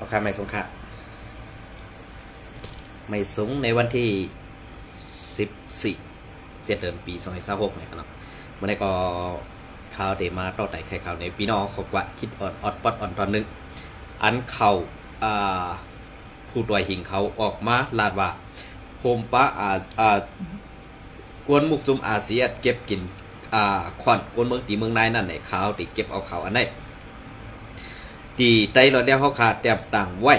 ราคาไม่สงค่ะไม่สูงในวันที่14เดือนปี2026เนี่ยครับเมื่อไหร่ก็ข่าวเดมาต่อแต่ไข่ข่าวในปีนอขกว่าคิดอ่อนออดปอดอ่อนตอนนึงอันเขาผู้ตัวหิงเขาออกมาลาดว่าโฮมปะกวนมุกซุมอาเซียเก็บกินควันกวนเมืองตีเมืองนายนั่นเนี่ยข่าวตีเก็บเอาข่าวอันไหนตีไตเราเดียวเขาขาดแต้มต่างไว้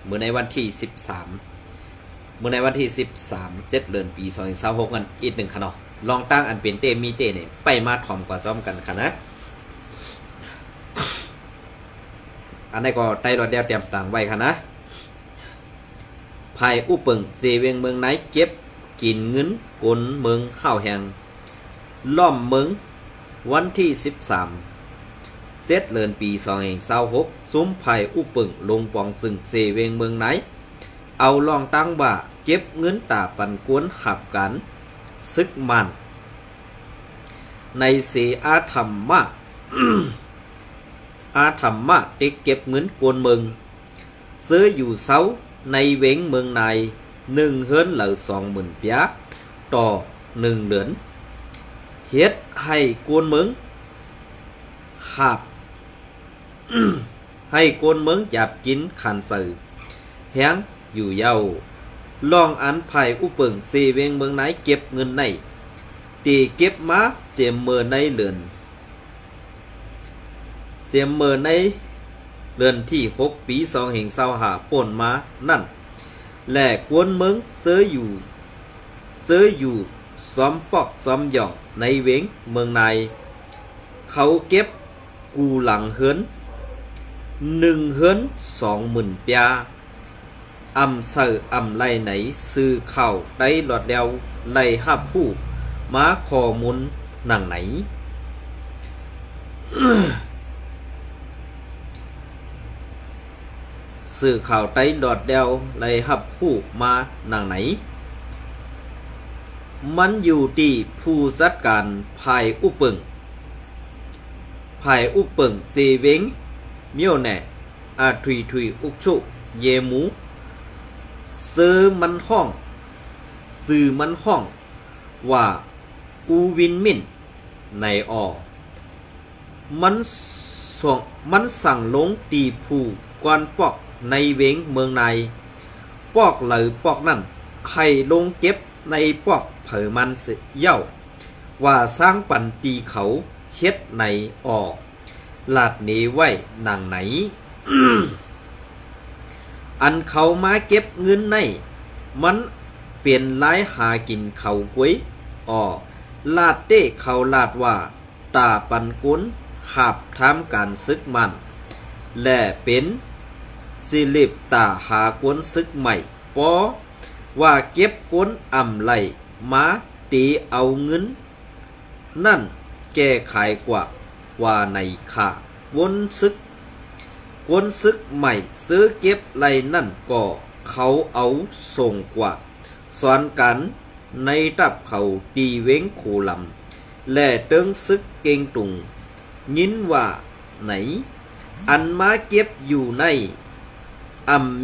เมื่อในวันที่13เมื่อในวันที่13เดือนปี2026กันอีกหนึ่งขนาดลองตั้งอันเป็นเตมีเตเนี่ยไปมาถ่อมกว่าซ้อมกันค่ะนะอันนี้ก็ไตเราเดียวแต้มต่างไว้ค่ะนะภายอุปึงเจเวงเมืองไหนเก็บกินเงินกลเมืองห้าวแหงล้อมเมืองวันที่13เดือนปี2026ซุ้มภายอุปึงลงปองซึ่งเจเวงเมืองไหนเอาลองตั้งว่าเก็บเงินตาปันกวนหับกันซึกมันในเสอาธรรมะ อาธรรมะเด็กเก็บเงินกวนเมืองซื้ออยู่เสาในเวงเมืองใน1 เฮิรนเหล่า20,000เปียต่อ1 เหรียญเฮ็ดให้กวนเมืองหับ ให้กวนเมืองจับกินขันสื่อแหงอยู่เย้าลองอันไผ่อุปเปิงเซเวงเมืองไหนเก็บเงินในตีเก็บมาเสียมเมื่อในเดือนเสียมเมื่อในเดือนที่6ปี2025ป่นมานั่นและกวนเมืองเจออยู่ซ้อมปอกซ้อมหยองในเวงเมืองในเขาเก็บกูหลังเฮิรน1 เฮิรน20,000เปียอำเสออำไล่ไหนซื้อเข้าได้หลอดเดียวไล่หับผู้มาข้อมูลหนังไหน ซื้อข่าวไต้หลอดเดียวไล่หับผู้มาหนังไหนมันอยู่ที่ผู้จัดการภายอุปึงเซเวงเมียวแหน่ทุยอุกชุเยหมูซื้อมันห้องว่าอูวินมินในมันสั่งลงตีผู้กวนปอกในเวงเมืองในปอกเหลือปอกนั่นให้ลงเก็บในปอกเผอมันเย้าว่าสร้างปันตีเขาเฮ็ดในลาดหนีไว้นางไหน อันเขามาเก็บเงินในมันเปลี่ยนหลายหากินเขากุ้ยลาดเต้เขาลาดว่าตาปันกุนหับทำการซึกมันและเป็นสิลิบตาหากวนซึกใหม่ปอว่าเก็บกวนอำไลมาตีเอาเงินนั่นแก้ไขกว่าในข่าวนซึกใหม่ซื้อเก็บไรนั่นก็เขาเอาส่งกว่าสอนกันในตับเขาตีเว้งขูลำและเติงซึกเก่งตุงยินว่าไหนอันมาเก็บอยู่ใน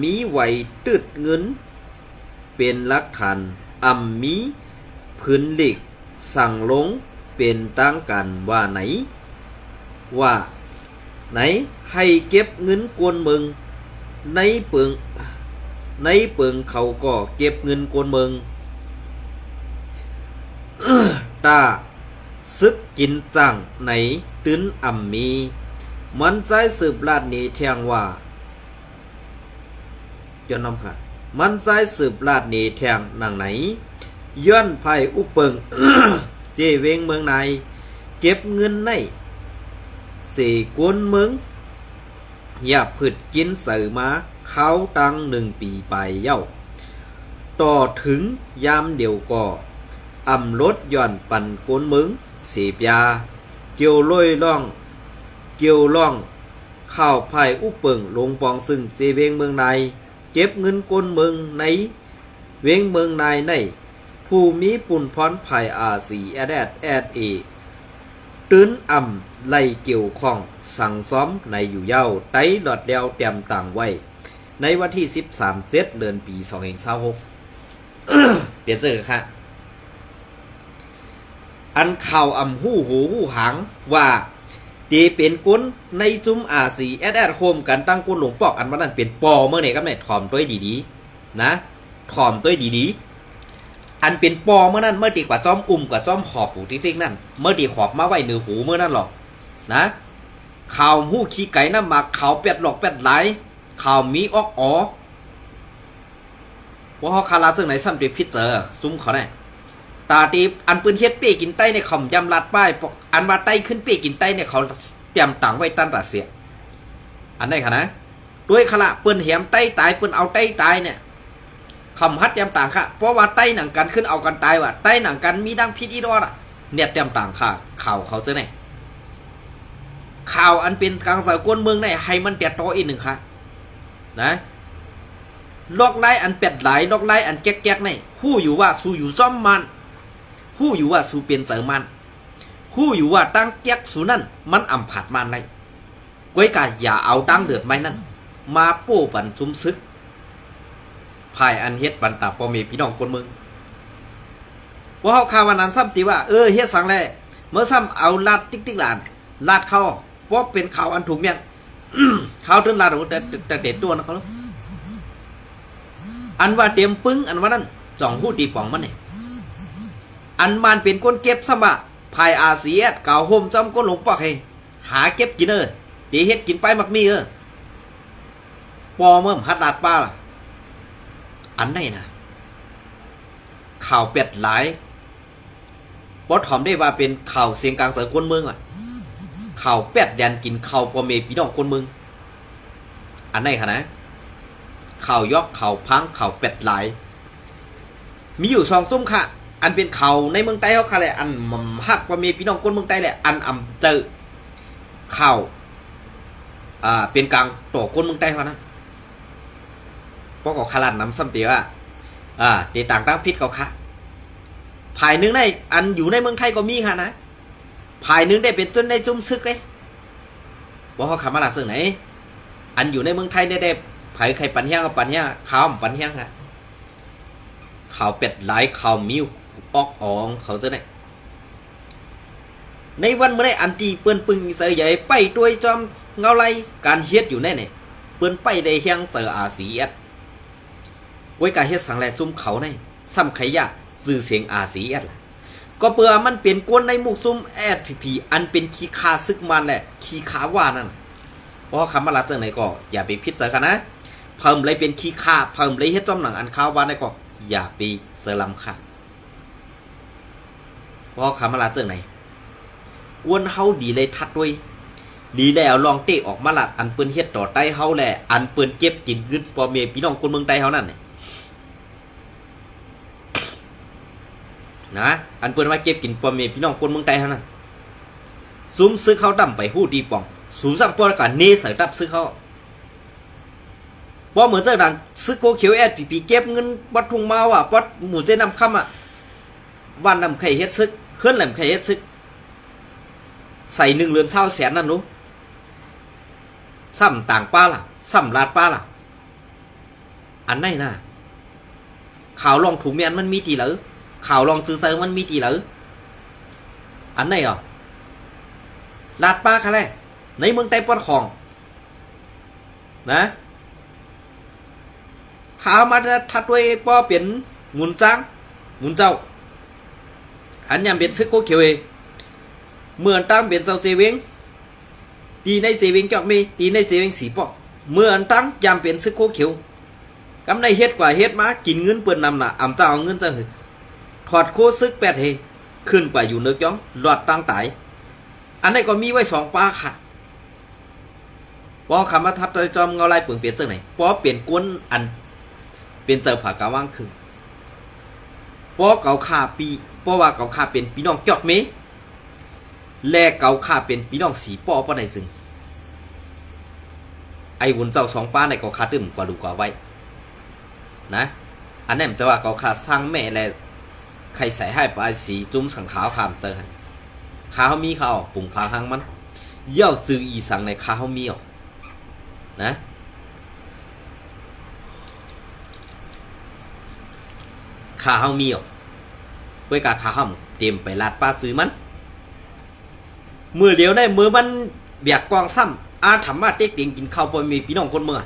มีไหวตืดเงินเป็นหลักฐานมีพื้นเหล็กสั่งลงเป็นตั้งกันว่าไหนให้เก็บเงินกวนเมืองในเปิงเขาก็เก็บเงินกวนเมือง ตาซึกกินจังในตื้นมีมันใจสืบลาดนี้เทียงว่าย้อนน้ำค่ะมันใจสืบลาดนี้เทียงนางไหนย้อนไผ่อุปเปิง เจเวงเมืองในเก็บเงินในสี่กวนเมืองอย่าผึดกินเสือมาเขาตั้ง1 ปีไปเย้าต่อถึงยามเดียวก็รถย่อนปั่นกวนเมืองเสียบยาเกี่ยวล่องข้าวไผ่อุปเปิงลงปองซึ่งเสเวงเมืองในเก็บเงินกวนเมืองในเวงเมืองในผู้มีปุ่นพรไผ่สีแอดเอตื้นไล่เกี่ยวข้องสั่งซ้อมในอยู่เย้าไต้ดอดเดียวเตรียมต่างไว้ ในวันที่13เดือนปี2026เปลี่ยนเจอค่ะอันข่าวหูหูหางว่าดีเป็นกุนในซุ้มอาซีแอดโฮมกันตั้งกุนหลวงปอกอันว่านั้นเป็นปอเมื่อไหร่ครับเนี่ยถ่อมตัวดีๆนะถ่อมตัวดีๆอันเป็นปอเมื่อนั้นเมื่อดีกว่าจ้อมกว่าจ้อมขอบหูติ๊กๆนั่นเมื่อดีขอบมาไว้เหนือหูเมื่อนั้นหรอกนะข่าวหูขี้ไก่น้ำมาข่าวเป็ดหลอกเป็ดไหลข่าวมีออกอ๋อว่าเขาคาราซึ่งไหนซ้ำไปพิจเจอซุ้มเขาเนี่ยตาตีอันปืนเฮ็ดเป้กินไต้ในข่มยำลัดป้ายอันมาไต้ขึ้นเป้กินไต้เนี่ยเขาเตรียมตังไว้ตั้งแต่เสียอันไหนคะนะด้วยขละปืนแหมไต้ตายปืนเอาไต้ตายเนี่ยคำฮัดเตรียมต่างค่ะเพราะว่าไต้หนังกันขึ้นเอากันตายว่ะไต้หนังกันมีดังพิษอีดออ่ะเนี่ยเตรียมต่างค่ะข่าวเขาจะไหนข่าวอันเป็นกลางสากลเมืองเนี่ยให้มันเตียโตอีกหนึ่งค่ะนะลอกไล่อันเป็ดไหลลอกไล่อันแก๊กๆเนี่ยผู้อยู่ว่าสู้อยู่ซ่อมมันผู้อยู่ว่าสู้เป็นเสริมมันผู้อยู่ว่าตั้งแก๊กสู้นั่นมันอ่ำผัดมันไรก้อยกาอย่าเอาตั้งเดือดไม้นั่นมาโป้ปันซุ่มซึกภายอันเฮ็ดปันตาปอมีพี่น้องคนเมืองว่าเขาข่าววันนั้นซ้ำตีว่าเฮ็ดสังแลเมื่อซ้ำเอาลาดติ๊กหลานลาดเข้าเพราะเป็นข่าวอันถูกเมียนข่าวถึงลาดแต่เด็ดตัวนะเขาอันว่าเตรียมปึ้งอันว่านั้นสองผู้ตีป่องมันเนี่ยอันมันเป็นคนเก็บสมะภายอาเซียเก่าโฮมจอมก้นหลงปอกให้หาเก็บกินดีเฮ็ดกินไปมักมีปอเมื่อฮัดลาดป้าล่ะอันไหนนะข่าวเป็ดหลายบอสถอมได้ว่าเป็นข่าวเสียงกลางเสือคนเมืองข่าวเป็ดยันกินข่าวปอเมพี่น้องคนเมืองอันไหนคะนะข่าวยอกข่าวพังข่าวเป็ดหลายมีอยู่สองซุ้มค่ะอันเป็นข่าวในเมืองใต้เขาค่ะแหละอันหักว่ามีพี่น้องคนเมืองใต้แหละอันเจอข่าวเป็นกลางต่อคนเมืองใต้เขานะเพราะก็ขลันน้ำซ้ำเตียวเดี๋ยวต่างพิษเขาค่ะภายนึงได้อันอยู่ในเมืองไทยก็มีค่ะนะภายนึงได้เป็นจนในจุ่มซึกเลยว่าเขาขามาลาซึ่งไหนอันอยู่ในเมืองไทยได้ไผ่ไข่ปันเฮียงกับปันเฮียข่าวปันเฮียงฮะข่าวเป็ดหลายข่าวมิวออกอ๋องเขาจะได้ในวันเมื่อได้อันตีเปิ้นปึงเสือใหญ่ไปด้วยจอมเงาไล่การเฮ็ดอยู่แน่เนี่ยเปิ้นไปได้เฮียงเสืออาซีเอสไว้การเฮ็ดสังแลซุ่มเขาในซ้ำไขยะสื่อเสียงอาซีเอสก็เปื่อมันเปลี่ยนกวนในหมู่ซุ่มแอดพีอันเป็นขี้คาซึกมันแหละขี้ขาว่านั่นเพราะคำว่าลัดเจอไหนก็อย่าไปพิจารณาเพิ่มเลยเป็นขี้ข้าเพิ่มเลยเฮ็ดจอมหนังอันข้าวว่าได้ก็อย่าไปเสลำค่ะเพราะคำว่าลาเจอไหนกวนเฮาดีเลยทัดด้วยดีแล้วลองเตะออกมาลัดอันเปิ้นเฮ็ดต่อใต้เฮาแหละอันเปิ้นเก็บกินเงินปอเมพี่น้องคนเมืองใต้เฮานั่นเนี่ยนะอันเปิ้นว่าเก็บกินปอเมพี่น้องคนเมืองใต้เฮานั่นซุ้มซื้อเขาดำไปหู้ดีป่องสูสัมปอกันเนใส่ตับซื้อเขาว่าเหมือนเจ้าดังซึกโคเขียวแอดปีเก็บเงินวัดทุ่งเมาวัดหมู่เจนำคำวันนำไข่เฮ็ดซึกเคลื่อนแหลมไข่เฮ็ดซึกใส่1 เรือน20,000นั่นนู้ซ้ำต่างป้าล่ะซ้ำลาดป้าล่ะอันไหนน่ะข่าวลองถูกเมียนมันมีตีหรือข่าวลองซื้อเซอร์มันมีตีหรืออันไหนลาดป้าค่ะแหละในเมืองใต้ปอดของนะข่าวมาทัดด้วยป้อเปลี่ยนงุนจ้างงุนเจ้าอันยามเป็นซึกโคเขียวเมื่อตั้งเป็นเจ้าเซเวงดีในเซเวงจอกมีดีในเซเวงสีปอเมื่อตั้งยามเป็นซึกโคเขียวกำในเฮ็ดกว่าเฮ็ดมากินเงินเปิ้นนำน่ะอำเจ้าเอาเงินเจ้าถอดโคซึกแปดเฮขึ้นกว่าอยู่เนื้อจ้องหลอดตั้งตายอันนี้ก็มีไว้2 ปาค่ะพอคำว่าทัดโดยจอมเงาลายเปลืองเปลี่ยนเจ้าไหนพอเปลี่ยนกวนอันเป็นเจ้าผากาว่างคือพอเก่าข่าปีเพราะว่าเก่าข่าเป็นพี่น้องจอกเมแลกเก่าข่าเป็นพี่น้องสีป้อป้อในซึ่งไอ้วุนเจ้า2 ป้าในเก่าข่าตึมกว่าดูกว่าไว้นะอันนี้มันจะว่าเก่าข่าสร้างแม่และใครใส่ให้ปลายสีจุ้มสังขาวขามเจอข้าวมีข้าวปุ่งพาหังมันเย่าซื้ออีสังในข้าวมีนะ ขาเฮามีอ่ะไว้กะขาห่ำเต็มไปลาดป้าซื้อมันมือเดียวได้มือมันเบียกกองซ้ำอาถามว่าเต็กเตียงกินข้าวพอมีพี่น้องคนเมื่อ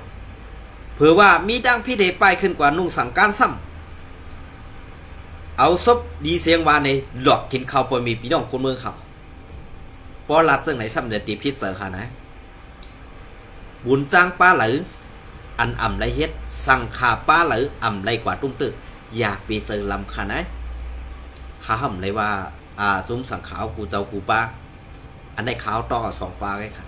เผื่อว่ามีดังพี่เดไปขึ้นกว่านุ่งสั่งการซ้ำเอาซบดีเสียงว่าในหลอกกินข้าวพอมีพี่น้องคนเมืองเขาพอลัดซึ่งไหนซ้ำเดือดตีพิษเสือค่ะนะบุญจ้างป้าหรืออันอ่ำไรเฮ็ดสั่งขาป้าหรืออ่ำไรกว่าตุ้มตึกอยากไปเจอลำค่ะนะข้าห่ำเลยว่าซุ้มสั่งขาวกูเจ้ากูป้าอันในขาวต่อกับ2ป้าไงค่ะ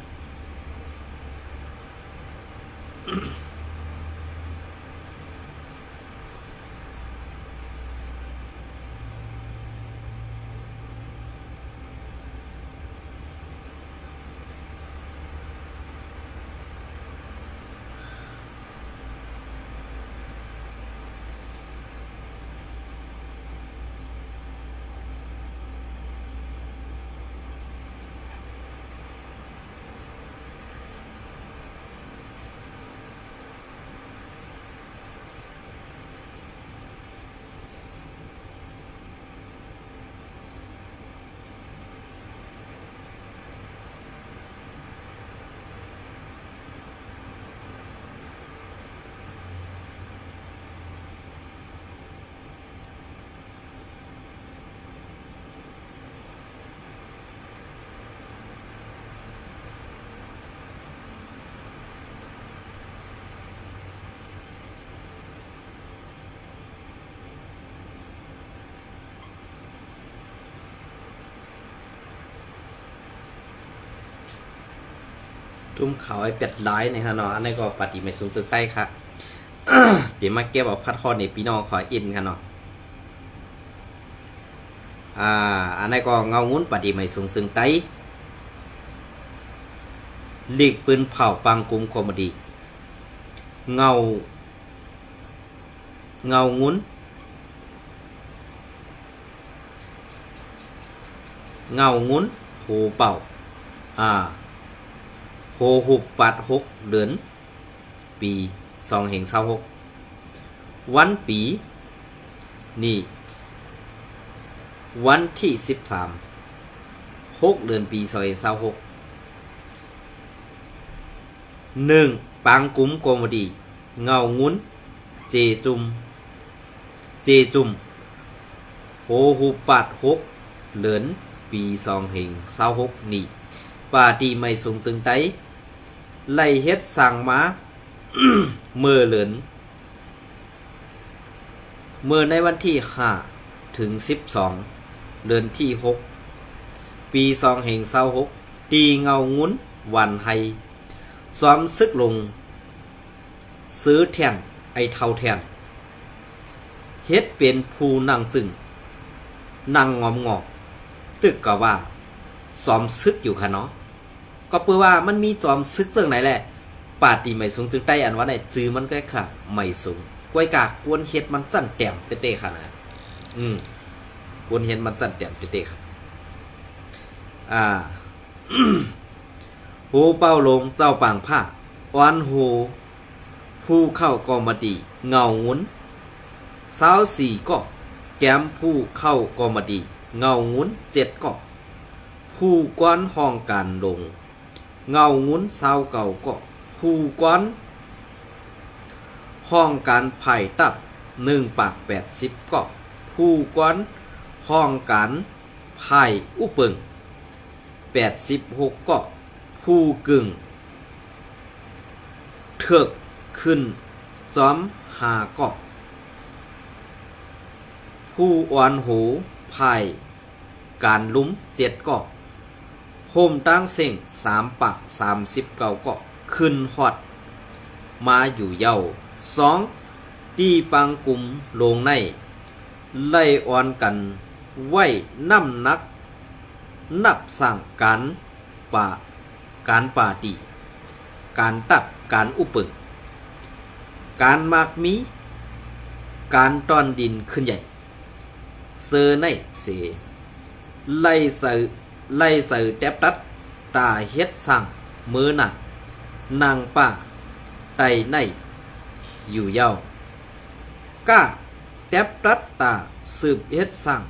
จุ่มเขาไอ้เป็ดร้ายในฮะเนาะอันนี้ก็ปฏิไม่สูงสุดใกล้ค่ะ เดี๋ยวมาเก็บเอาพัดคอในพี่น้องขออินค่ะเนาะอันนี้ก็เงางุ้นปฏิไม่สูงสุดใกล้หลีกปืนเผาปังกุมคอมดีเงางุ้นโหเป่าโหหุบปัด6 เดือนปี2526วันปีนี่วันที่13 6 เดือนปี2526 1. ปังกุมโกมดีเงางุ้นเจจุมโหหุบปัด6 เดือนปี2526นี่ปาตีไม่สูงจึงไตไล่เฮ็ดสั่งมา เมื่อเหลือนเมื่อในวันที่5 ถึง 12 เดือนที่ 6 ปี2526ตีเงางุ้นวันไฮซ้อมซึกลงซื้อแทนไอเท่าแทนเฮ็ดเป็นผู้นั่งจึงนั่งงอมตึกก็ว่าซ้อมซึกอยู่ค่ะเนาะก็เพื่อว่ามันมีจอมซึกเรื่องไหนแหละปาตีไม่สูงจึงใต้อันว่าไหนจื้อมันก็ค่ะไม่สูงกล้วยกากกวนเฮ็ดมันจั่นแต้มเต้ๆค่ะนะกวนเฮ็ดมันจั่นแต้มเต้ๆค่ะโหเป้าลงเจ้าปางผ้าอ้อนโหผู้เข้ากอมดีเงางุ้น24ก็แก้มผู้เข้ากอมดีเงางุ้น7ก็ผู้ก้อนห้องการลงเงางุ้น29ก็ผู้ก้อนห้องการไผ่ตับ1 ปาก 80ก็ผู้ก้อนห้องการไผ่อุปึง86ก็ผู้กึ่งเถิกขึ้นจอม5ก็ผู้อ่อนหูไผ่การลุ้ม7ก็โฮมตั้งเสียง3 ปัก 39ก็ขึ้นฮอดมาอยู่เย้า2ตีปังกลุ่มลงในไล่อ่อนกันไว้น้ำนักนับสั่งการป่าตีการตับการอุปึกการมากมีการตอนดินขึ้นใหญ่เซอในเสไล่ใส่แตบตัดตาเฮ็ดสั่งมือหนักนางป้าไตในอยู่เย้าก้า แตบรัดตาสืบเฮ็ดสร้าง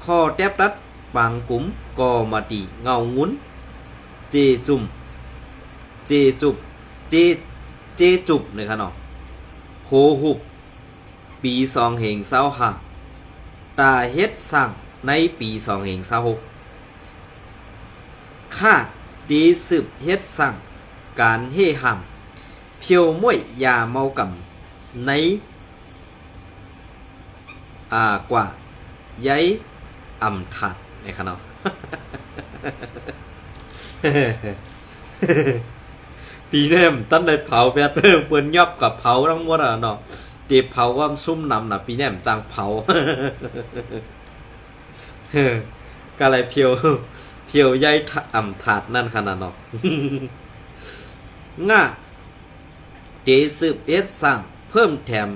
คอแตบรัดปางกุ๋มกอมาตีเงางุ้นเจจุ่มเจจุบเจเจจุบนะครับเนาะโหหุบปีสองเหงเศร้าหาตาเฮ็ดสร้างในปีสองเหงเศร้าหกข้าดีสืบเฮ็ดสร้างการเฮ่หำเพียวม้วยยาเมากำในกว่าย้ายอ่ำถัดนะครับเนาะ ปีเนมตั้งแต่เผาเปียเพิ่มเปิ้นยอบกับเผาทั้งหมดอ่ะเนาะตีเผาก็ซุ่มนำน่ะปีเนมจางเผา ก็อะไรเพียวใยอ่ำถาดนั่นขนาดเนาะ ง่าเดสืบเอ็ดสร้างเพิ่มแถม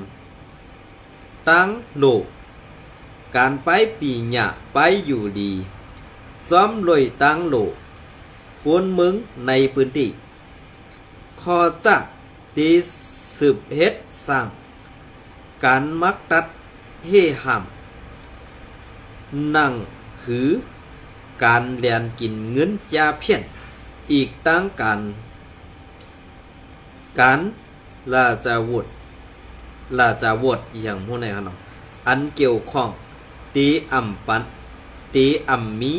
ตั้งโลกการไปปีหยาไปอยู่ดีซ้อมลอยตั้งโลกปวนมึงในพื้นที่ขอจักตีสืบเฮ็ดสร้างการมักตัดเฮ่หำนั่งหือการเรียนกินเงินยาเพี้ยนอีกตั้งการลาจาวดอย่างพวกไหนครับเนาะอันเกี่ยวข้องตีอ่ำปันตีอ่ำมี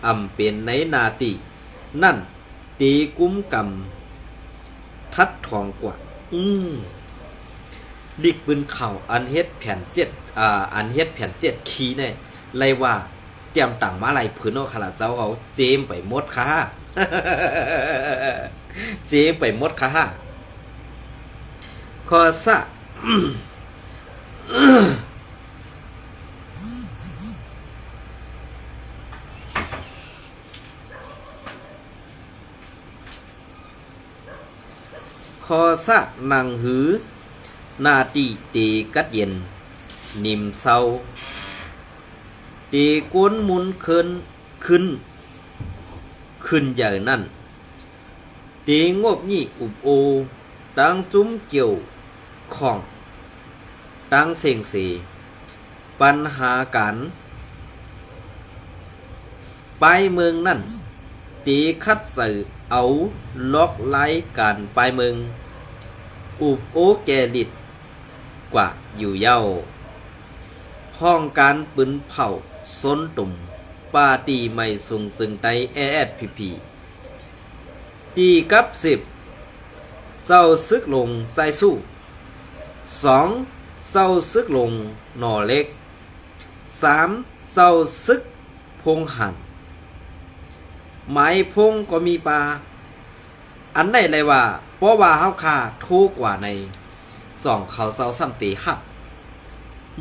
อ่ำเป็นในนาตีนั่นตีกุ้มกำทัดทองกว่าลิกปืนเข่าอันเฮ็ดแผ่นอันเฮ็ดแผ่น7ขีเนี่ยไรว่าเตรียมต่างมาลายพื้นเอาขลาดเจ้าเอาเจมไปหมดค่ะ เจมไปหมดค่ะขอซะ คอซะนังหือนาตีเตกัดเย็นนิมเศร้าเตกวนมุนขึ้นใหญ่นั่นเตงบยี่อุบโอตังจุ้มเกี่ยวของตังเสงเสปัญหาการไปเมืองนั่นตีคัดใส่เอาล็อกไล่การไปเมืองอุบโอแกลิดกว่าอยู่เย้าห้องการปืนเผาซ้นตุ่มปาตีไม่สูงสึงไตพีตีกับ10เศร้าซึกลงใส่สู้2เศร้าซึกลงหน่อเล็ก3เศร้าซึกพงหันหมายพงก็มีปลาอันได้เลยว่าเพราะว่าเฮาคาถูกกว่าใน2เขาเศร้าซ้ำตีหัก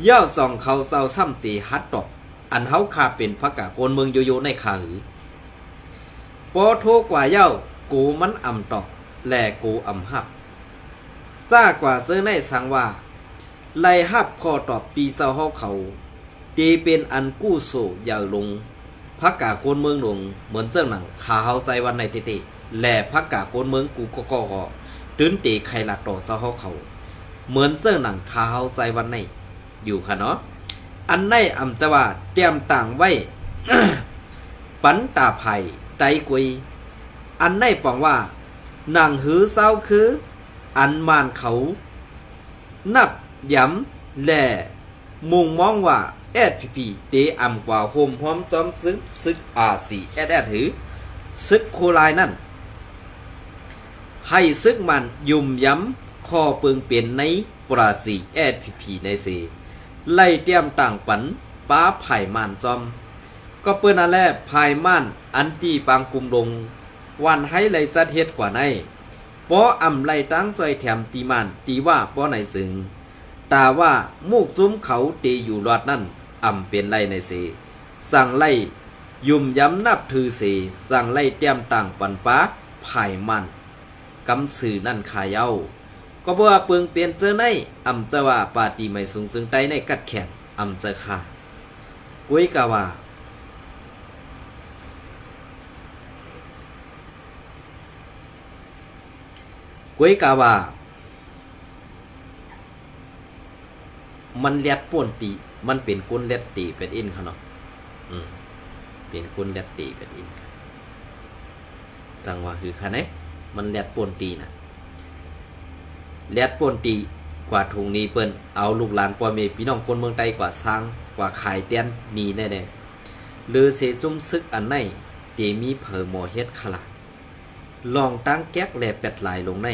ย่อ2เขาเศร้าซ้ำตีหัดดอกอันเฮาคาเป็นพระกะโกนเมืองโยในขาหือปอถูกกว่าเย้ากูมันอ่ำตอกแลกูอ่ำหับซ่ากว่าเสื้อในสังว่าไล่หับคอตอบปีเศร้าเฮาเขาตีเป็นอันกู้โซอย่าลงพักกาโกนเมืองหลวงเหมือนเจ้าหนังขาเฮาใส่วันในเตแหล่พักกาโกนเมืองกูก็ตื้นตีไข่หลักต่อเศร้าเฮาเขาเหมือนเจ้าหนังขาเฮาใส่วันในอยู่ค่ะเนาะอันในอ่ำจะว่าเตรียมต่างไว้ ปันตาไผ่ไตกุยอันในปองว่าหนังหือเศร้าคืออันมานเขานับย้ำแหล่มุงมองว่าSPP เตอ่ำกว่าโฮมพร้อมจอมซึกสีหือซึกโคลายนั่นให้ซึกมันยุ่มย้ำคอเปิงเปลี่ยนในปราสีSPP ในเสไล่เตรียมต่างปันป้าไผ่ม่านจอมก็เปิ้นอันแลไผ่ม่านอันตีปางกุมลงวันให้ไล่จัดเฮ็ดกว่าในป้ออ่ำไล่ตั้งซอยแถมตีม่านตีว่าป้อไหนสึงตาว่ามูกจุ้มเขาเตอยู่รอดนั่นอ่ำเป็นไล่ในเสสั่งไล่ยุ่มย้ำนับถือเสสั่งไล่เตรียมต่างปันป้าไผ่ม่านกำสื่อนั่นขายเอาก็เพราะว่าเปิงเปลี่ยนเจอในอ่ำจะว่าปาตีไม่สูงซึ่งไตในกัดแขนอ่ำจะค่ะกุ้ยกะว่า มันเลียดป่วนตีมันเป็นก้นเลียดตีเป็ดอินเขาเนาะเป็นก้นเลียดตีเป็ดอินจังว่าคือคันไหนมันเลียดป่วนตีนะเลียดป่วนตีกว่าถุงนี้เปิ้นเอาลูกหลานพ่อแม่พี่น้องคนเมืองใต้กว่าสร้างกว่าขายเตียนนีแน่ๆหรือเสจุ่มซึกอันไหนเตมีเผอหมอเฮ็ดขลาดลองตั้งแก๊กแลเป็ดหลายลงใน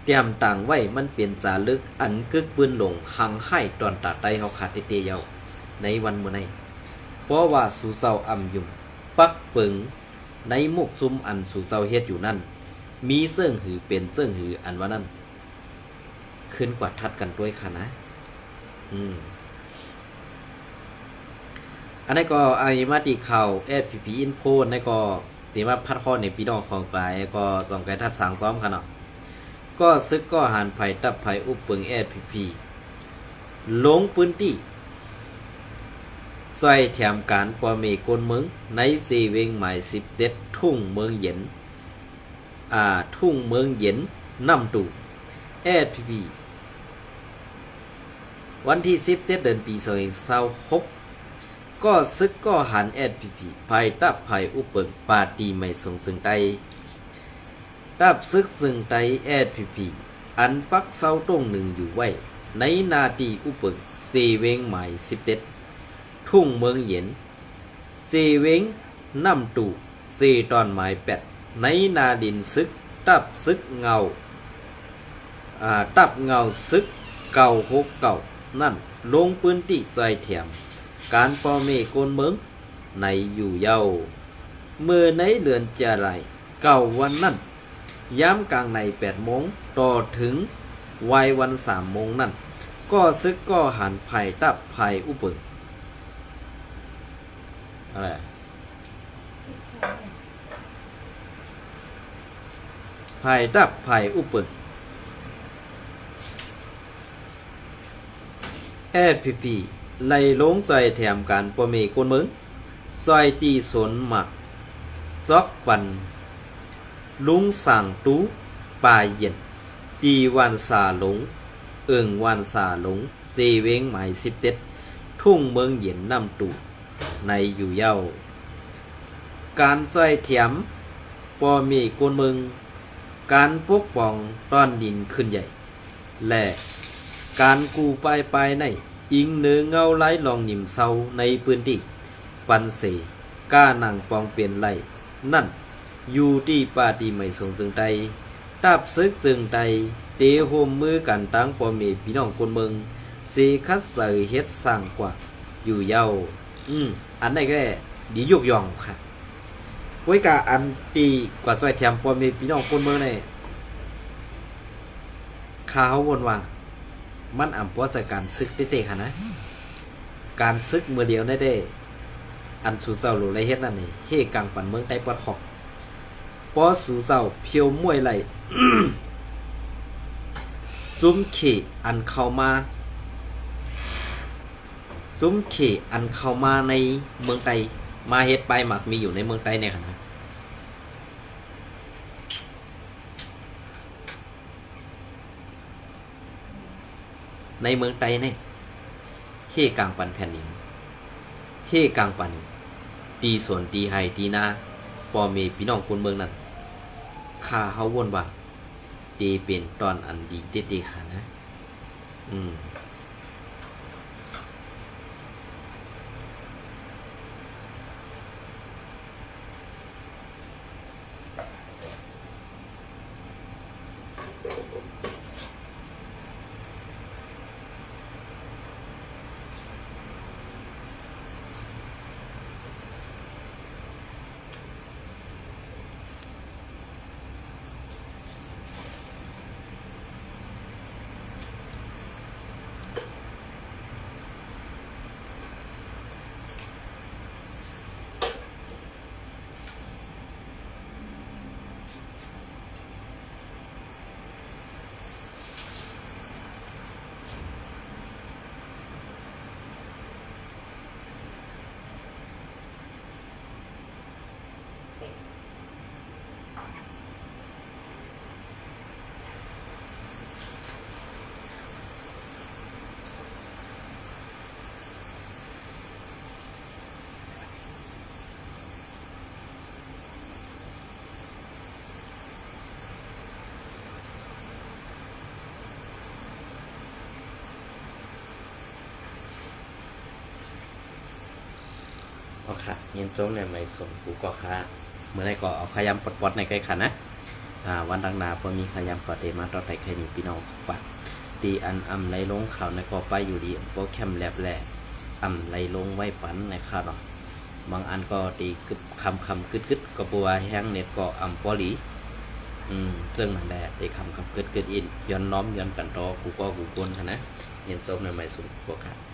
เตรียมต่างไว้มันเปลี่ยนจารึกอันกึกปืนลงหังให้ตอนตาไตเฮาขาดเตเยาในวันมื้อในเพราะว่าสู่เซาอำยุ่มปักปึงในมุกซุมอันสู่เซาเฮ็ดอยู่นั่นมีเสิ่งหือเป็นเสิ่งหืออันว่านั้นขึ้นกว่าทัดกันด้วยค่ะนะอันนี้ก็ไอมาติข่าว FPP Info นี่ก็ตีมาพัดข้อในพี่น้องของไปก็ส่งไกทัดสางซ้อมค่ะเนาะก็ซึกก็หันไผ่ตับไผ่อุปเปิง FPP ลงพื้นที่ใส่แถมการปอเมกนเมืองในซีเวงหมาย17ทุ่งเมืองเย็นทุ่งเมืองเย็นน้ำตู่ FPP วันที่17เดือนปี2026ก็ซึกก็หัน FPP ไผ่ตับไผ่อุปเปิงปาตีไม่ส่งซึ่งใดตับซึกซึ่งใด FPP อันปักเสาตรงหนึ่งอยู่ไว้ในนาตีอุปเปิงซีเวงหมาย17ทุ่งเมืองเย็นซีเวงน้ำตู่ซีตอนหมาย8ในนาดินซึกตับซึกเงาตับเงาซึก969นั่นลงพื้นที่ใส่แถมการปอเมโกนเมืองในอยู่เยาเมื่อในเดือนจะไรวันนั่นย้ำกลางใน8 โมงต่อถึงวัยวัน3 โมงนั่นก็ซึกก็หันไผ่ตับไผ่อุปเปิงอะไรไผ่ตับไผ่อุปเปิงFPP ไล่ลงใส่แถมการปอเมโกนเมืองซอยตีสนหมักจอกปันลุงสั่งตูป่าเย็นตีวันสาหลงวันสาหลงเซเวงหมาย17ทุ่งเมืองเย็นน้ำตู่ในอยู่เย้าการซอยแถมปอเมโกนเมืองการปกป้องต้อนดินขึ้นใหญ่และการกูไปในอิงเนื้อเงาไล่ลองหยิมเศร้าในพื้นที่ปันเสก้าหนังปองเปลี่ยนไหลนั่นอยู่ที่ป่าตีไม่สงซึ่งใดตับซึกจึงใดเตะโฮมมือกันตั้งปอเมพี่น้องคนเมืองเสคัดเสยเฮ็ดสร้างกว่าอยู่เย้าอันนี้ก็ดียกย่องค่ะไว้กะอันตีกว่าซอยแถมปอเมพี่น้องคนเมืองเนี่ยข่าววนว่ามันอ่ำป้อจากการซึกเต้ๆค่ะนะการซึกเมื่อเดียวได้อันสู่เจ้าหลูไรเฮ็ดนั่นนี่เฮกังปันเมืองใต้ปอดขอกป้อสู่เจ้าเพียวมวยไหล จุ้มเขอันเข้ามาในเมืองไต้มาเฮ็ดไปหมักมีอยู่ในเมืองไต้เนี่ยค่ะนะในเมืองไต้เนี่ยเฮกลางปันแผ่นดินเฮกลางปันตีสวนตีไห้ตีนาปอเมพี่น้องคนเมืองนั้นข้าเฮาวนว่าเตเป็นตอนอันดีเต้ๆค่ะนะ เอาค่ะเงินจงในไม่ส่งกูก็ค่ะเมื่อไรก็เอาขยำปลดๆในไกลค่ะนะวันดังนาพอมีขยำก็เดมาต่อไต่ไข่หนีพี่น้องปัดดีอันไหลลงเขาในก็ไปอยู่ดีโปรแคมแลบแหล่ไหลลงไว้ปันในค่ะเนาะบางอันก็ดีกึบคำกึดก็บัวแห้งเน็ตก็ปอหลีซึ่งนั่นแหละได้คำกึดอินย้อนน้อมย้อนกันต่อกูก็กูกวนค่ะนะเงินจงในไม่ส่งกูค่ะ